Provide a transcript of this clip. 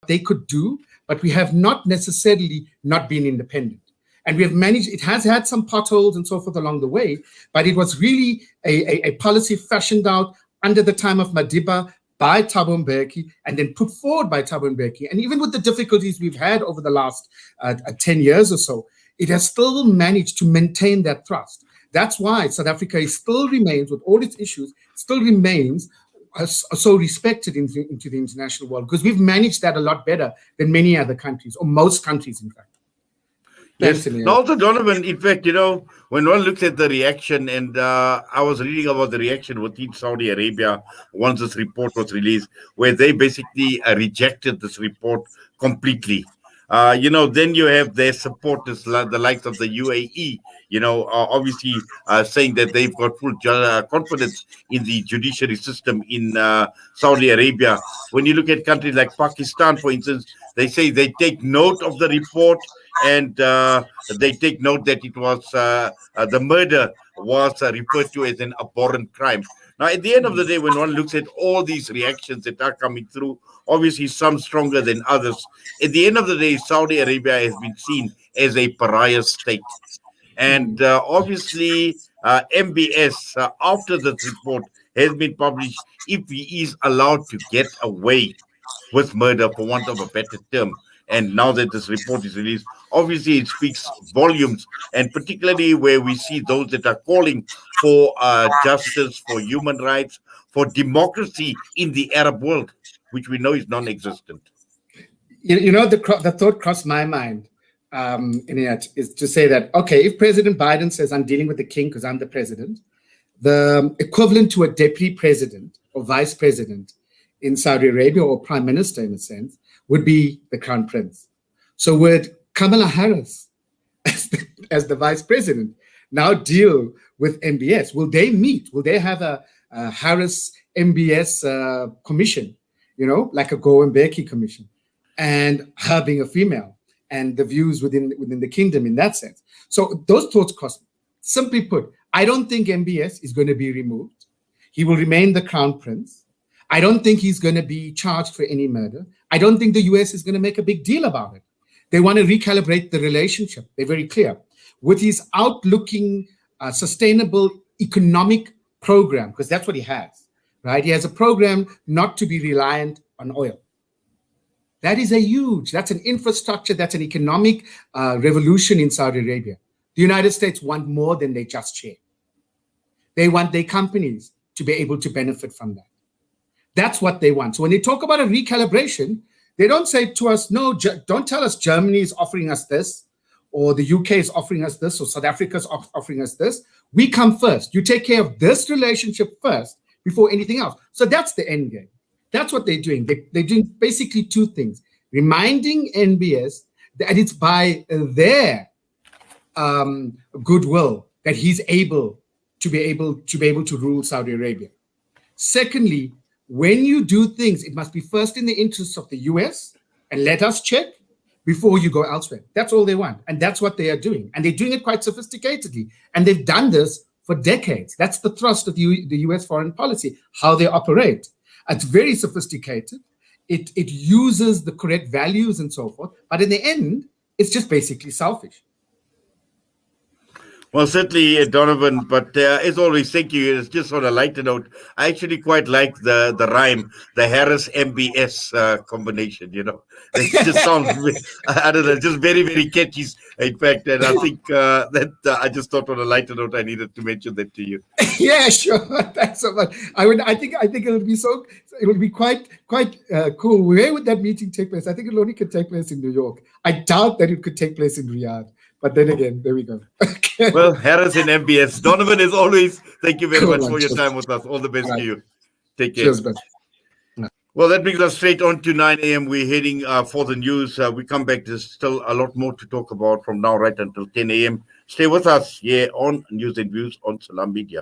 they could do, but we have not necessarily not been independent. And we have managed, it has had some potholes and so forth along the way, but it was really a policy fashioned out under the time of Madiba by Thabo Mbeki and then put forward by Thabo Mbeki. And even with the difficulties we've had over the last 10 years or so, it has still managed to maintain that thrust. That's why South Africa still remains, with all its issues, still remains so respected into the international world, because we've managed that a lot better than many other countries, or most countries, in fact. Yes. Also, Donovan, in fact, when one looks at the reaction, and I was reading about the reaction within Saudi Arabia once this report was released, where they basically rejected this report completely. Then you have their supporters, the likes of the UAE, obviously saying that they've got full confidence in the judiciary system in Saudi Arabia. When you look at countries like Pakistan, for instance, they say they take note of the report, and they take note that it was the murder was referred to as an abhorrent crime. Now, at the end of the day, when one looks at all these reactions that are coming through, obviously some stronger than others, at the end of the day, Saudi Arabia has been seen as a pariah state. And obviously, MBS, after this report has been published, if he is allowed to get away with murder, for want of a better term, and now that this report is released, obviously it speaks volumes, and particularly where we see those that are calling for justice, for human rights, for democracy in the Arab world, which we know is non-existent. The thought crossed my mind, Inayat, is to say that, okay, if President Biden says I'm dealing with the king because I'm the president, the equivalent to a deputy president or vice president in Saudi Arabia, or prime minister in a sense, would be the crown prince. So would Kamala Harris, as the vice president, now deal with MBS? Will they meet? Will they have a Harris MBS commission, like a Go Mbeki commission, and her being a female, and the views within the kingdom in that sense? So those thoughts cross. Simply put, I don't think MBS is going to be removed. He will remain the crown prince. I don't think he's going to be charged for any murder. I don't think the US is going to make a big deal about it. They want to recalibrate the relationship. They're very clear. With his outlooking sustainable economic program, because that's what he has, right? He has a program not to be reliant on oil. That is that's an infrastructure, that's an economic revolution in Saudi Arabia. The United States want more than they just share. They want their companies to be able to benefit from that. That's what they want. So when they talk about a recalibration, they don't say to us, no, don't tell us Germany is offering us this, or the UK is offering us this, or South Africa is offering us this. We come first. You take care of this relationship first before anything else. So that's the end game. That's what they're doing. They're doing basically two things: reminding NBS that it's by their goodwill that he's able to rule Saudi Arabia. Secondly, when you do things, it must be first in the interests of the US, and let us check before you go elsewhere. That's all they want. And that's what they are doing. And they're doing it quite sophisticatedly. And they've done this for decades. That's the thrust of the US foreign policy, how they operate. It's very sophisticated. It uses the correct values and so forth. But in the end, it's just basically selfish. Well, certainly, Donovan, but as always, thank you. It's just on a lighter note, I actually quite like the rhyme, the Harris MBS combination, It just sounds, I don't know, just very, very catchy, in fact. And I think that I just thought on a lighter note, I needed to mention that to you. Yeah, sure. Thanks so much. I think it would be quite cool. Where would that meeting take place? I think it only could take place in New York. I doubt that it could take place in Riyadh. But then again, there we go. Okay. Well, Harris and MBS. Donovan, as always, thank you very much for your time with us. All the best to you. Take care. Cheers, man. Well, that brings us straight on to 9 a.m. We're heading for the news. We come back. There's still a lot more to talk about from now right until 10 a.m. Stay with us here on News and Views on Salam Media.